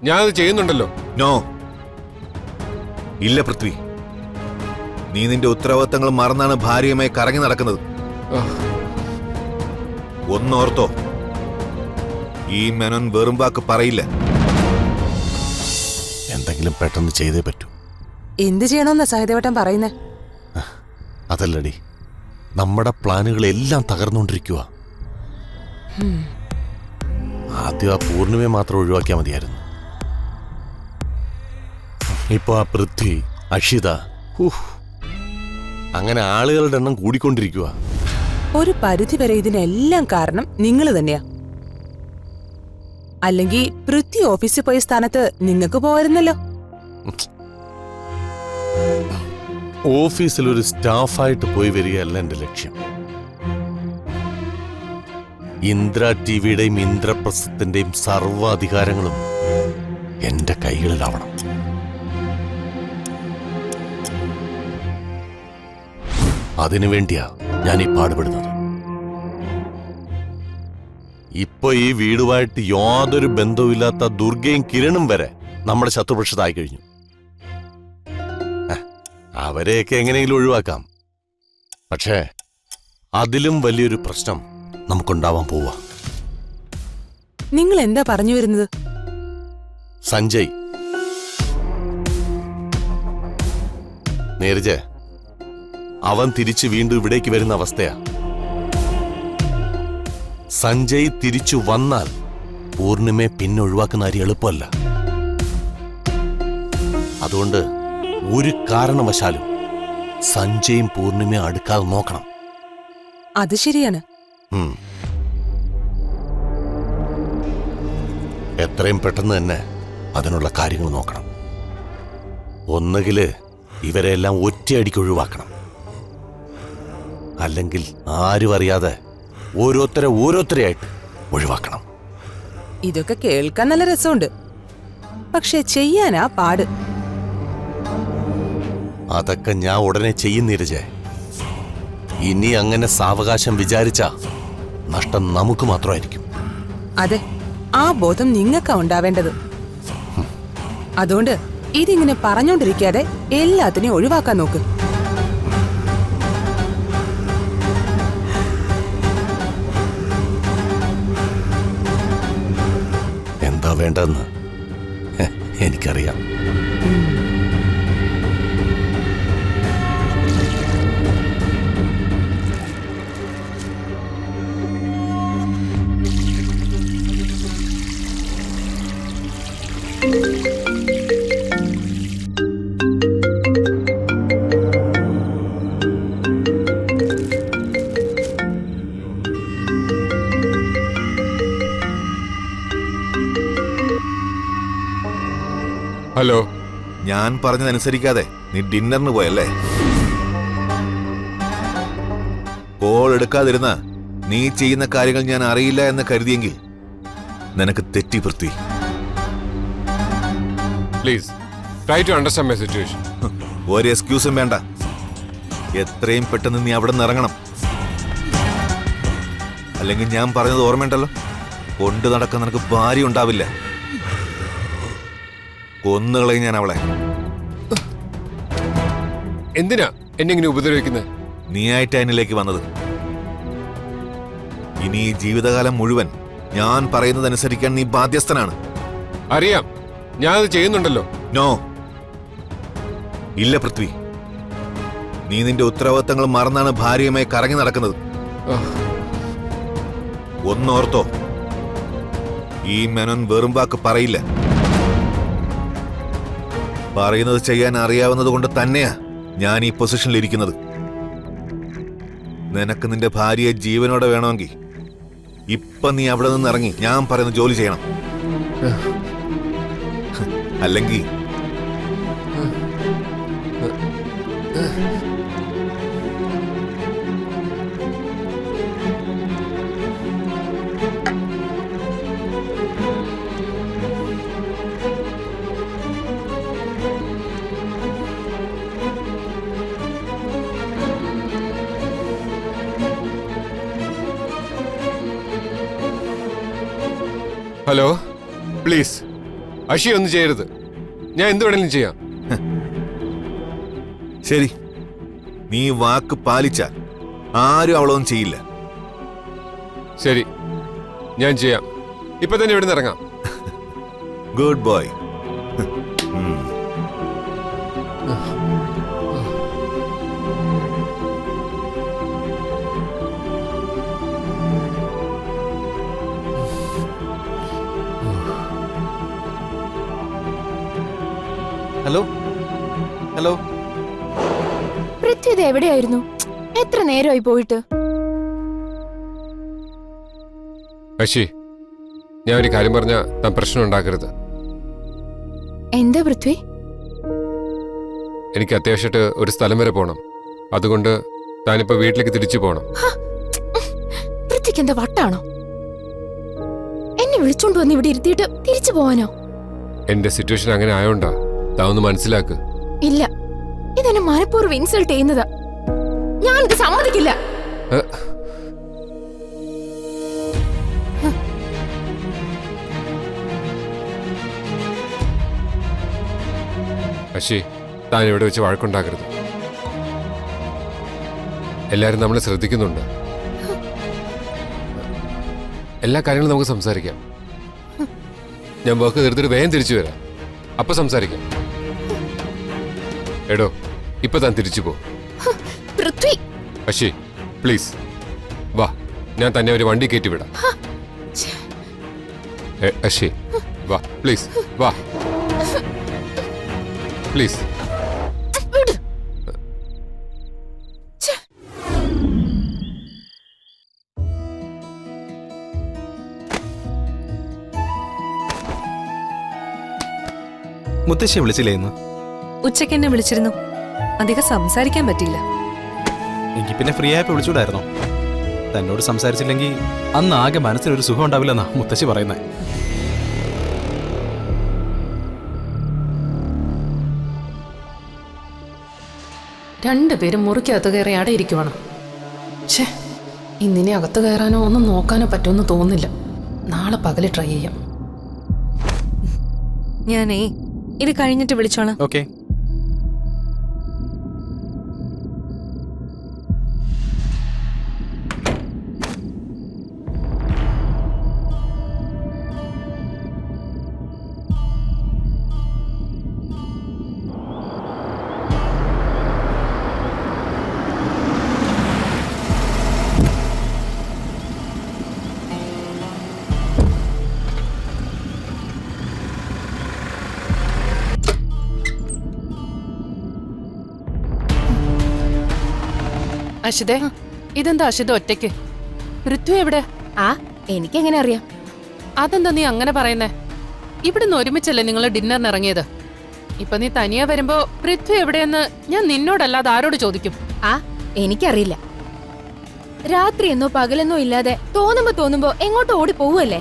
ഞാനത് ചെയ്യുന്നുണ്ടല്ലോ. നോ, ഇല്ല പൃഥ്വി. നീ നിന്റെ ഉത്തരവാദിത്തങ്ങൾ മറന്നാണ് ഭാര്യയുമായി കറങ്ങി നടക്കുന്നത്. ഒന്നോർത്തോ, ഈ മെനോൻ വെറും വാക്ക് പറയില്ല. എന്തെങ്കിലും പെട്ടെന്ന് ചെയ്തേ പറ്റൂ. എന്ത് ചെയ്യണമെന്നാ സഹദേവട്ടൻ പറയുന്നേ? അതല്ലടി, നമ്മുടെ പ്ലാനുകളെല്ലാം തകർന്നുകൊണ്ടിരിക്കുക. ആദ്യം ആ പൂർണിമയെ മാത്രം ഒഴിവാക്കിയാൽ മതിയായിരുന്നു. ഇപ്പൊ ആ പൃഥ്വി, അക്ഷിത, അങ്ങനെ ആളുകളുടെ എണ്ണം കൂടിക്കൊണ്ടിരിക്കുക. ഒരു പരിധി വരെ ഇതിനെല്ലാം കാരണം നിങ്ങൾ തന്നെയാ. അല്ലെങ്കിൽ പൃഥ്വി ഓഫീസിൽ പോയ സ്ഥാനത്ത് നിങ്ങൾക്ക് പോയിരുന്നല്ലോ. ഓഫീസിൽ ഒരു സ്റ്റാഫായിട്ട് പോയി വരികയല്ല എന്റെ ലക്ഷ്യം. ഇന്ദ്ര ടിവിയുടെയും ഇന്ദ്രപ്രസ്ഥത്തിന്റെയും സർവ്വാധികാരങ്ങളും എന്റെ കൈകളിലാവണം. അതിനുവേണ്ടിയാ ഞാൻ ഈ പാടുപെടുന്നത്. ഇപ്പൊ ഈ വീടുമായിട്ട് യാതൊരു ബന്ധവുമില്ലാത്ത ദുർഗയും കിരണും വരെ നമ്മുടെ ശത്രുപക്ഷത്തായി കഴിഞ്ഞു. അവരെയൊക്കെ എങ്ങനെയെങ്കിലും ഒഴിവാക്കാം. പക്ഷേ അതിലും വലിയൊരു പ്രശ്നം നമുക്കുണ്ടാവാൻ പോവാ. നിങ്ങൾ എന്താ പറഞ്ഞു വരുന്നത്? സഞ്ജയ്, നീരജ്, അവൻ തിരിച്ചു വീണ്ടും ഇവിടേക്ക് വരുന്ന അവസ്ഥയാ. സഞ്ജയ് തിരിച്ചു വന്നാൽ പൂർണിമയെ പിന്നെ ഒഴിവാക്കുന്ന കാര്യം എളുപ്പമല്ല. അതുകൊണ്ട് ഒരു കാരണവശാലും സഞ്ജയും പൂർണിമയും അടുക്കാതെ നോക്കണം. അത് ശരിയാണ്. എത്രയും പെട്ടെന്ന് തന്നെ അതിനുള്ള കാര്യങ്ങൾ നോക്കണം. ഒന്നുകില് ഇവരെല്ലാം ഒറ്റയടിക്ക് ഒഴിവാക്കണം, അല്ലെങ്കിൽ ആരും അറിയാതെ ഓരോരുത്തരെയായിട്ട് ഒഴിവാക്കണം. ഇതൊക്കെ കേൾക്കാൻ നല്ല രസമുണ്ട്, പക്ഷെ ചെയ്യാനാ പാട്. അതൊക്കെ ഞാൻ ഉടനെ ചെയ്യുന്നിരജെ. ഇനി അങ്ങനെ സാവകാശം വിചാരിച്ചാ നഷ്ടം നമുക്ക് മാത്രമായിരിക്കും. അതെ, ആ ബോധം നിങ്ങൾക്കാ ഉണ്ടാവേണ്ടത്. അതുകൊണ്ട് ഇതിങ്ങനെ പറഞ്ഞോണ്ടിരിക്കാതെ എല്ലാത്തിനെയും ഒഴിവാക്കാൻ നോക്ക്. എന്താ വേണ്ടെന്ന് എനിക്കറിയാം. ഹലോ, ഞാൻ പറഞ്ഞതനുസരിക്കാതെ നീ ഡിന്നറിന് പോയല്ലേ? കോൾ എടുക്കാതിരുന്ന നീ ചെയ്യുന്ന കാര്യങ്ങൾ ഞാൻ അറിയില്ല എന്ന് കരുതിയെങ്കിൽ നിനക്ക് തെറ്റി Prithvi. Please try to understand my situation. ഒരു എക്സ്ക്യൂസും വേണ്ട. എത്രയും പെട്ടെന്ന് നീ അവിടെ നിന്ന് ഇറങ്ങണം. അല്ലെങ്കിൽ ഞാൻ പറഞ്ഞത് ഓർമ്മയുണ്ടല്ലോ, കൊണ്ടു നടക്കാൻ നിനക്ക് ഭാര്യ ഉണ്ടാവില്ല. കൊന്നുകളയും ഞാൻ അവളെ. എന്തിനാ എന്നെ ഇങ്ങനെ ഉപദ്രവിക്കുന്നത്? നീ ആയിട്ട് എന്നിലേക്ക് വന്നത്. ഇനി ഈ ജീവിതകാലം മുഴുവൻ ഞാൻ പറയുന്നതനുസരിക്കാൻ നീ ബാധ്യസ്ഥനാണ്. അറിയാം, ഞാനത് ചെയ്യുന്നുണ്ടല്ലോ. നോ, ഇല്ല പൃഥ്വി. നീ നിന്റെ ഉത്തരവാദിത്തങ്ങൾ മറന്നാണ് ഭാര്യയുമായി കറങ്ങി നടക്കുന്നത്. ഒന്നോർത്തോ, ഈ മെനോൻ വെറും വാക്ക് പറയില്ല. പറയുന്നത് ചെയ്യാൻ അറിയാവുന്നത് കൊണ്ട് തന്നെയാ ഞാൻ ഈ പൊസിഷനിൽ ഇരിക്കുന്നത്. നിനക്ക് നിന്റെ ഭാര്യയെ ജീവനോടെ വേണമെങ്കിൽ ഇപ്പൊ നീ അവിടെ നിന്ന് ഇറങ്ങി ഞാൻ പറയുന്ന ജോലി ചെയ്യണം. അല്ലെങ്കിൽ ഹലോ, പ്ലീസ് അഷി ഒന്നും ചെയ്യരുത്. ഞാൻ എന്ത് വേണേലും ചെയ്യാം. ശരി, നീ വാക്ക് പാലിച്ചാൽ ആരും അവളൊന്നും ചെയ്യില്ല. ശരി, ഞാൻ ചെയ്യാം. ഇപ്പൊ തന്നെ ഇവിടെ നിന്ന് ഇറങ്ങാം. Good boy. Hello hello Prithvi ഇത് എവിടെയായിരുന്നു? എത്ര നേരമായി പോയിട്ട്? അഷി, ഞാൻ ഒരു കാര്യം പറഞ്ഞാ താൻ പ്രശ്നം ഉണ്ടാക്കരുത്. എന്താ പൃഥ്വി? എനിക്ക് അത്യാവശ്യമായിട്ട് ഒരു സ്ഥലം വരെ പോകണം. അതുകൊണ്ട് താനിപ്പോ വീട്ടിലേക്ക് തിരിച്ചു പോകണം. പൃഥ്വിക്ക് എന്താ വട്ടാണോ? എന്നെ വിളിച്ചോണ്ട് വന്ന് ഇവിടെ ഇരുത്തിയിട്ട് തിരിച്ചു പോവാനോ? എന്റെ സിറ്റുവേഷൻ അങ്ങനെ ആയോണ്ടാ. താ ഒന്ന് മനസ്സിലാക്ക്. ഇല്ല, ഇതെന്നെ മനഃപൂർവ്വം ഇൻസൾട്ട് ചെയ്യുന്നതാ. ഞാനിത് സമ്മതിക്കില്ല. അഷി, താൻ ഇവിടെ വെച്ച് വഴക്കുണ്ടാക്കരുത്. എല്ലാരും നമ്മളെ ശ്രദ്ധിക്കുന്നുണ്ട്. എല്ലാ കാര്യങ്ങളും നമുക്ക് സംസാരിക്കാം. ഞാൻ വർക്ക് തീർത്തിട്ട് വേഗം തിരിച്ചു വരാം. അപ്പൊ സംസാരിക്കാം. എടോ, ഇപ്പൊ താൻ തിരിച്ചു പോ. പൃഥ്വി, അഷി പ്ലീസ് വാ, ഞാൻ തന്നെ ഒരു വണ്ടി കയറ്റി വിടാം. അഷി വാ പ്ലീസ്, വാ പ്ലീസ്. വിട്. മുത്തശ്ശി വിളിച്ചില്ലേ ഇന്ന്? ഉച്ചയ്ക്ക് എന്നെ വിളിച്ചിരുന്നു. അധികം സംസാരിക്കാൻ പറ്റിയില്ല. എനിക്ക് പിന്നെ ഫ്രീ ആയപ്പോ വിളിച്ചൂടായിരുന്നോ? തന്നോട് സംസാരിച്ചില്ലെങ്കിൽ അന്ന് ആകെ മനസ്സിനൊരു സുഖം ഉണ്ടാവില്ലെന്നാ മുത്തശ്ശി പറയുന്നത്. രണ്ടുപേരും മുറിക്കകത്ത് കയറി അവിടെ ഇരിക്കുവാണ്. ഛേ, ഇന്നിനെ അകത്ത് കയറാനോ ഒന്നും നോക്കാനോ പറ്റുമെന്ന് തോന്നുന്നില്ല. നാളെ പകല് ട്രൈ ചെയ്യാം. ഞാനേ ഇത് കഴിഞ്ഞിട്ട് വിളിച്ചോളാം. ഓക്കെ. അഷിതേ, ഇതെന്താ അഷിത ഒറ്റയ്ക്ക്? പൃഥ്വി എവിടെ? ആ, എനിക്കെങ്ങനെ അറിയാം? അതെന്താ നീ അങ്ങനെ പറയുന്നേ? ഇവിടുന്ന് ഒരുമിച്ചല്ലേ നിങ്ങൾ ഡിന്നറിന് ഇറങ്ങിയത്? ഇപ്പൊ നീ തനിയെ വരുമ്പോ പൃഥ്വി എവിടെയെന്ന് ഞാൻ നിന്നോടല്ലാതെ ആരോട് ചോദിക്കും? ആ, എനിക്കറിയില്ല. രാത്രിയെന്നോ പകലെന്നോ ഇല്ലാതെ തോന്നുമ്പോ എങ്ങോട്ട് ഓടി പോവല്ലേ?